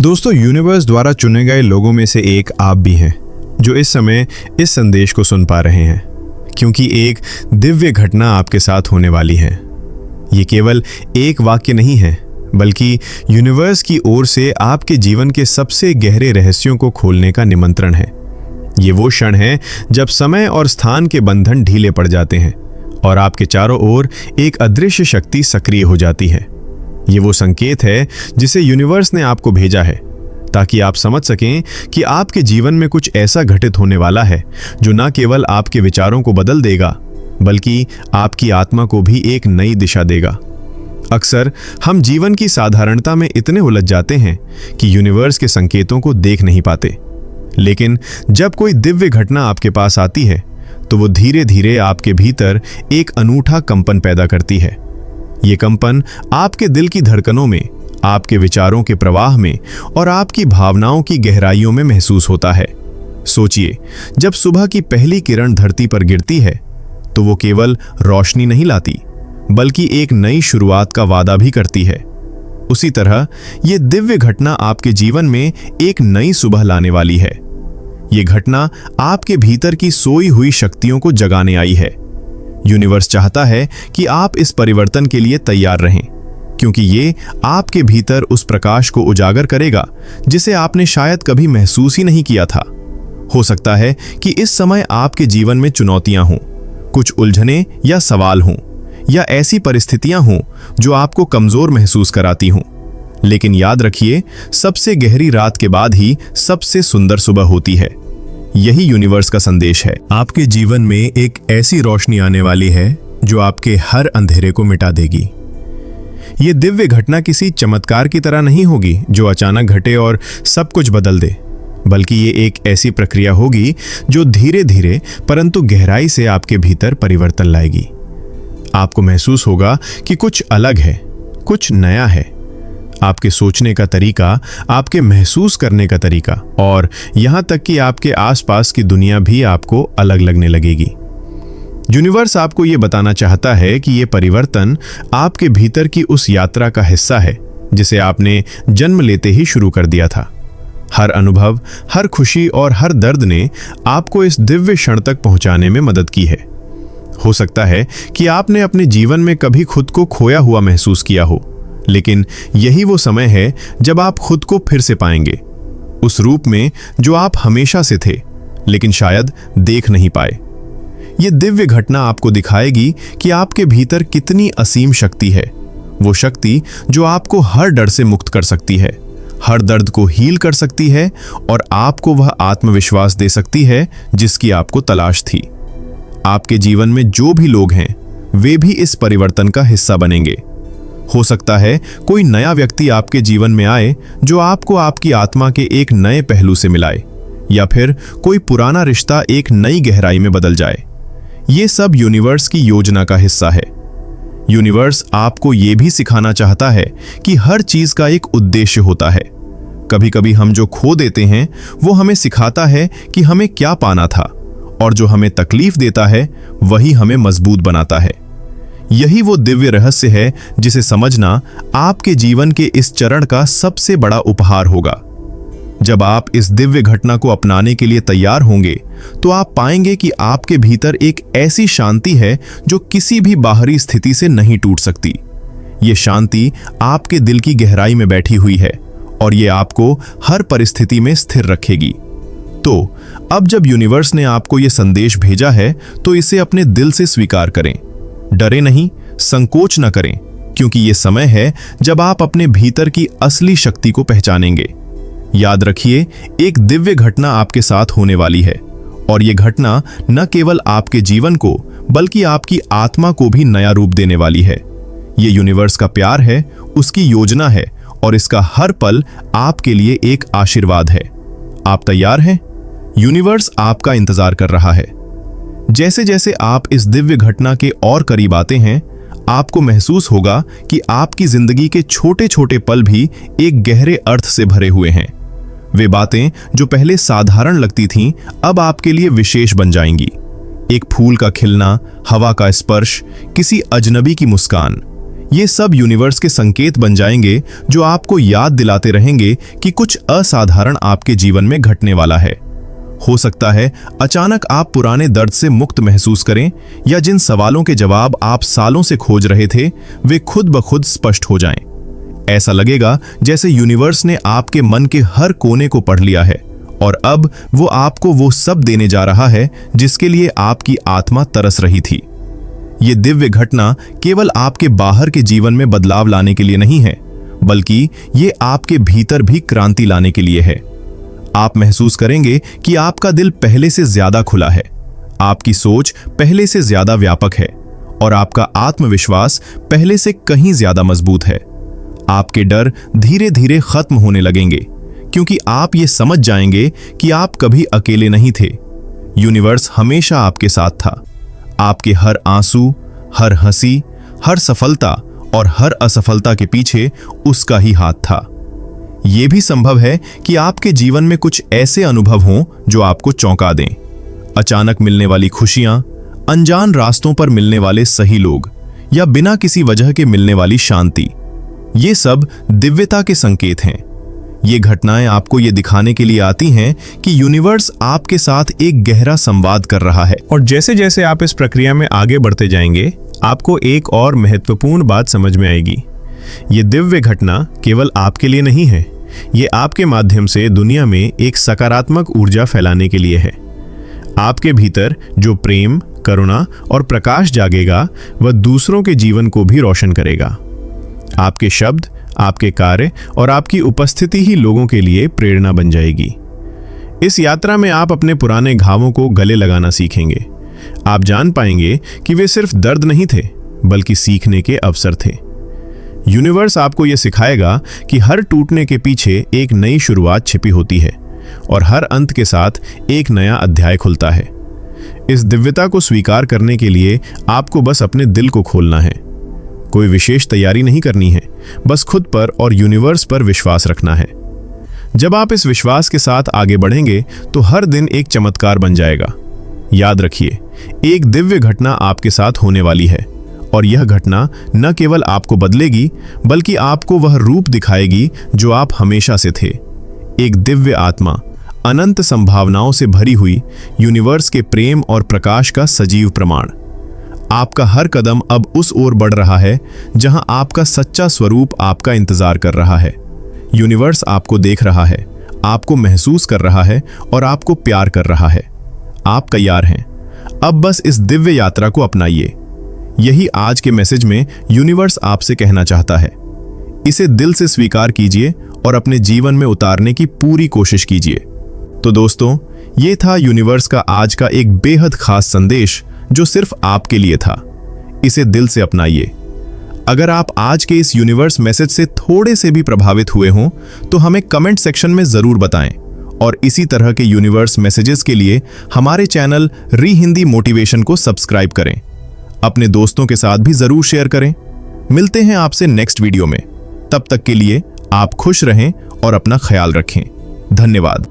दोस्तों, यूनिवर्स द्वारा चुने गए लोगों में से एक आप भी हैं जो इस समय इस संदेश को सुन पा रहे हैं, क्योंकि एक दिव्य घटना आपके साथ होने वाली है। ये केवल एक वाक्य नहीं है, बल्कि यूनिवर्स की ओर से आपके जीवन के सबसे गहरे रहस्यों को खोलने का निमंत्रण है। ये वो क्षण है जब समय और स्थान के बंधन ढीले पड़ जाते हैं और आपके चारों ओर एक अदृश्य शक्ति सक्रिय हो जाती है। ये वो संकेत है जिसे यूनिवर्स ने आपको भेजा है, ताकि आप समझ सकें कि आपके जीवन में कुछ ऐसा घटित होने वाला है जो न केवल आपके विचारों को बदल देगा, बल्कि आपकी आत्मा को भी एक नई दिशा देगा। अक्सर हम जीवन की साधारणता में इतने उलझ जाते हैं कि यूनिवर्स के संकेतों को देख नहीं पाते, लेकिन जब कोई दिव्य घटना आपके पास आती है तो वो धीरे धीरे आपके भीतर एक अनूठा कंपन पैदा करती है। ये कंपन आपके दिल की धड़कनों में, आपके विचारों के प्रवाह में और आपकी भावनाओं की गहराइयों में महसूस होता है। सोचिए, जब सुबह की पहली किरण धरती पर गिरती है तो वो केवल रोशनी नहीं लाती, बल्कि एक नई शुरुआत का वादा भी करती है। उसी तरह ये दिव्य घटना आपके जीवन में एक नई सुबह लाने वाली है। ये घटना आपके भीतर की सोई हुई शक्तियों को जगाने आई है। यूनिवर्स चाहता है कि आप इस परिवर्तन के लिए तैयार रहें, क्योंकि ये आपके भीतर उस प्रकाश को उजागर करेगा जिसे आपने शायद कभी महसूस ही नहीं किया था। हो सकता है कि इस समय आपके जीवन में चुनौतियां हों, कुछ उलझनें या सवाल हों, या ऐसी परिस्थितियां हों जो आपको कमजोर महसूस कराती हों। लेकिन याद रखिए, सबसे गहरी रात के बाद ही सबसे सुंदर सुबह होती है। यही यूनिवर्स का संदेश है। आपके जीवन में एक ऐसी रोशनी आने वाली है जो आपके हर अंधेरे को मिटा देगी। ये दिव्य घटना किसी चमत्कार की तरह नहीं होगी जो अचानक घटे और सब कुछ बदल दे, बल्कि ये एक ऐसी प्रक्रिया होगी जो धीरे धीरे परंतु गहराई से आपके भीतर परिवर्तन लाएगी। आपको महसूस होगा कि कुछ अलग है, कुछ नया है। आपके सोचने का तरीका, आपके महसूस करने का तरीका और यहाँ तक कि आपके आसपास की दुनिया भी आपको अलग लगने लगेगी। यूनिवर्स आपको ये बताना चाहता है कि ये परिवर्तन आपके भीतर की उस यात्रा का हिस्सा है जिसे आपने जन्म लेते ही शुरू कर दिया था। हर अनुभव, हर खुशी और हर दर्द ने आपको इस दिव्य क्षण तक पहुंचाने में मदद की है। हो सकता है कि आपने अपने जीवन में कभी खुद को खोया हुआ महसूस किया हो, लेकिन यही वो समय है जब आप खुद को फिर से पाएंगे, उस रूप में जो आप हमेशा से थे, लेकिन शायद देख नहीं पाए। ये दिव्य घटना आपको दिखाएगी कि आपके भीतर कितनी असीम शक्ति है, वो शक्ति जो आपको हर डर से मुक्त कर सकती है, हर दर्द को हील कर सकती है और आपको वह आत्मविश्वास दे सकती है जिसकी आपको तलाश थी। आपके जीवन में जो भी लोग हैं, वे भी इस परिवर्तन का हिस्सा बनेंगे। हो सकता है कोई नया व्यक्ति आपके जीवन में आए जो आपको आपकी आत्मा के एक नए पहलू से मिलाए, या फिर कोई पुराना रिश्ता एक नई गहराई में बदल जाए। ये सब यूनिवर्स की योजना का हिस्सा है। यूनिवर्स आपको ये भी सिखाना चाहता है कि हर चीज का एक उद्देश्य होता है। कभी कभी हम जो खो देते हैं वो हमें सिखाता है कि हमें क्या पाना था, और जो हमें तकलीफ देता है वही हमें मजबूत बनाता है। यही वो दिव्य रहस्य है जिसे समझना आपके जीवन के इस चरण का सबसे बड़ा उपहार होगा। जब आप इस दिव्य घटना को अपनाने के लिए तैयार होंगे तो आप पाएंगे कि आपके भीतर एक ऐसी शांति है जो किसी भी बाहरी स्थिति से नहीं टूट सकती। ये शांति आपके दिल की गहराई में बैठी हुई है और ये आपको हर परिस्थिति में स्थिर रखेगी। तो अब जब यूनिवर्स ने आपको ये संदेश भेजा है तो इसे अपने दिल से स्वीकार करें। डरे नहीं, संकोच न करें, क्योंकि ये समय है जब आप अपने भीतर की असली शक्ति को पहचानेंगे। याद रखिए, एक दिव्य घटना आपके साथ होने वाली है और ये घटना न केवल आपके जीवन को बल्कि आपकी आत्मा को भी नया रूप देने वाली है। ये यूनिवर्स का प्यार है, उसकी योजना है और इसका हर पल आपके लिए एक आशीर्वाद है। आप तैयार हैं? यूनिवर्स आपका इंतजार कर रहा है। जैसे जैसे आप इस दिव्य घटना के और करीब आते हैं, आपको महसूस होगा कि आपकी जिंदगी के छोटे छोटे पल भी एक गहरे अर्थ से भरे हुए हैं। वे बातें जो पहले साधारण लगती थीं, अब आपके लिए विशेष बन जाएंगी। एक फूल का खिलना, हवा का स्पर्श, किसी अजनबी की मुस्कान, ये सब यूनिवर्स के संकेत बन जाएंगे जो आपको याद दिलाते रहेंगे कि कुछ असाधारण आपके जीवन में घटने वाला है। हो सकता है अचानक आप पुराने दर्द से मुक्त महसूस करें, या जिन सवालों के जवाब आप सालों से खोज रहे थे वे खुद ब खुद स्पष्ट हो जाएं। ऐसा लगेगा जैसे यूनिवर्स ने आपके मन के हर कोने को पढ़ लिया है और अब वो आपको वो सब देने जा रहा है जिसके लिए आपकी आत्मा तरस रही थी। ये दिव्य घटना केवल आपके बाहर के जीवन में बदलाव लाने के लिए नहीं है, बल्कि ये आपके भीतर भी क्रांति लाने के लिए है। आप महसूस करेंगे कि आपका दिल पहले से ज्यादा खुला है, आपकी सोच पहले से ज्यादा व्यापक है और आपका आत्मविश्वास पहले से कहीं ज्यादा मजबूत है। आपके डर धीरे धीरे खत्म होने लगेंगे, क्योंकि आप ये समझ जाएंगे कि आप कभी अकेले नहीं थे। यूनिवर्स हमेशा आपके साथ था। आपके हर आंसू, हर हंसी, हर सफलता और हर असफलता के पीछे उसका ही हाथ था। यह भी संभव है कि आपके जीवन में कुछ ऐसे अनुभव हों जो आपको चौंका दें। अचानक मिलने वाली खुशियां, अनजान रास्तों पर मिलने वाले सही लोग, या बिना किसी वजह के मिलने वाली शांति, ये सब दिव्यता के संकेत हैं। ये घटनाएं आपको ये दिखाने के लिए आती हैं कि यूनिवर्स आपके साथ एक गहरा संवाद कर रहा है। और जैसे जैसे आप इस प्रक्रिया में आगे बढ़ते जाएंगे, आपको एक और महत्वपूर्ण बात समझ में आएगी। ये दिव्य घटना केवल आपके लिए नहीं है, ये आपके माध्यम से दुनिया में एक सकारात्मक ऊर्जा फैलाने के लिए है। आपके भीतर जो प्रेम, करुणा और प्रकाश जागेगा, वह दूसरों के जीवन को भी रोशन करेगा। आपके शब्द, आपके कार्य और आपकी उपस्थिति ही लोगों के लिए प्रेरणा बन जाएगी। इस यात्रा में आप अपने पुराने घावों को गले लगाना सीखेंगे। आप जान पाएंगे कि वे सिर्फ दर्द नहीं थे, बल्कि सीखने के अवसर थे। यूनिवर्स आपको यह सिखाएगा कि हर टूटने के पीछे एक नई शुरुआत छिपी होती है और हर अंत के साथ एक नया अध्याय खुलता है। इस दिव्यता को स्वीकार करने के लिए आपको बस अपने दिल को खोलना है। कोई विशेष तैयारी नहीं करनी है, बस खुद पर और यूनिवर्स पर विश्वास रखना है। जब आप इस विश्वास के साथ आगे बढ़ेंगे तो हर दिन एक चमत्कार बन जाएगा। याद रखिए, एक दिव्य घटना आपके साथ होने वाली है और यह घटना न केवल आपको बदलेगी, बल्कि आपको वह रूप दिखाएगी जो आप हमेशा से थे। एक दिव्य आत्मा, अनंत संभावनाओं से भरी हुई, यूनिवर्स के प्रेम और प्रकाश का सजीव प्रमाण। आपका हर कदम अब उस ओर बढ़ रहा है जहां आपका सच्चा स्वरूप आपका इंतजार कर रहा है। यूनिवर्स आपको देख रहा है, आपको महसूस कर रहा है और आपको प्यार कर रहा है। आप तैयार हैं। अब बस इस दिव्य यात्रा को अपनाइए। यही आज के मैसेज में यूनिवर्स आपसे कहना चाहता है। इसे दिल से स्वीकार कीजिए और अपने जीवन में उतारने की पूरी कोशिश कीजिए। तो दोस्तों, ये था यूनिवर्स का आज का एक बेहद खास संदेश जो सिर्फ आपके लिए था। इसे दिल से अपनाइए। अगर आप आज के इस यूनिवर्स मैसेज से थोड़े से भी प्रभावित हुए हों तो हमें कमेंट सेक्शन में जरूर बताएं और इसी तरह के यूनिवर्स मैसेजेस के लिए हमारे चैनल री हिंदी मोटिवेशन को सब्सक्राइब करें। अपने दोस्तों के साथ भी जरूर शेयर करें। मिलते हैं आपसे नेक्स्ट वीडियो में। तब तक के लिए आप खुश रहें और अपना ख्याल रखें। धन्यवाद।